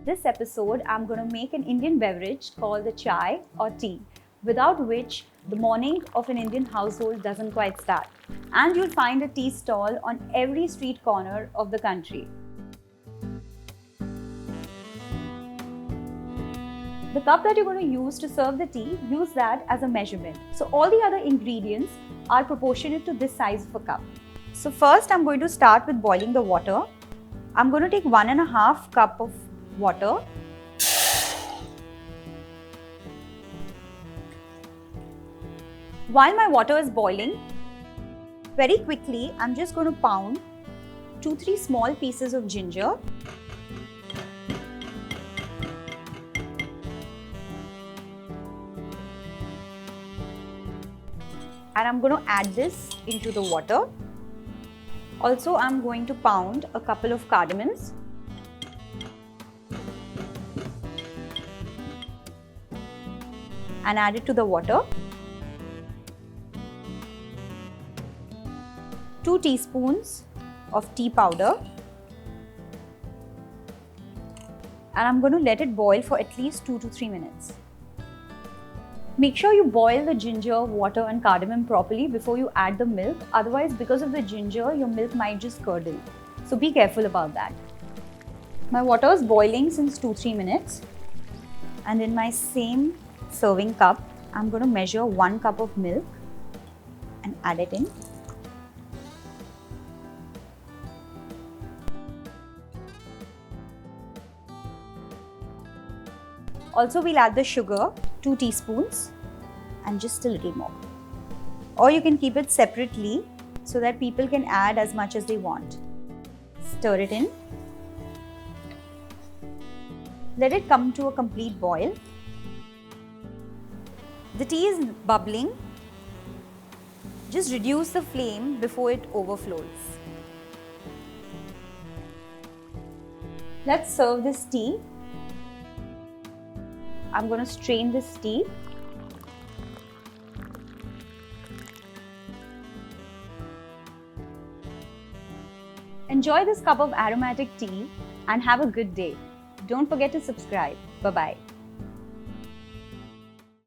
this episode, I'm going to make an Indian beverage called the chai or tea, without which the morning of an Indian household doesn't quite start. And you'll find a tea stall on every street corner of the country. The cup that you're going to use to serve the tea, use that as a measurement. So all the other ingredients are proportionate to this size of a cup. So first I'm going to start with boiling the water. I'm going to take 1.5 cup of water. While my water is boiling, very quickly I'm just going to pound 2-3 small pieces of ginger. And I'm going to add this into the water. Also, I'm going to pound a couple of cardamoms. And add it to the water. 2 teaspoons of tea powder. And I'm going to let it boil for at least 2 to 3 minutes. Make sure you boil the ginger, water and cardamom properly before you add the milk. Otherwise, because of the ginger, your milk might just curdle. So be careful about that. My water is boiling since 2-3 minutes. And in my same serving cup, I'm going to measure 1 cup of milk and add it in. Also, we'll add the sugar, 2 teaspoons and just a little more. Or you can keep it separately so that people can add as much as they want. Stir it in. Let it come to a complete boil. The tea is bubbling. Just reduce the flame before it overflows. Let's serve this tea. I'm going to strain this tea. Enjoy this cup of aromatic tea and have a good day. Don't forget to subscribe. Bye-bye.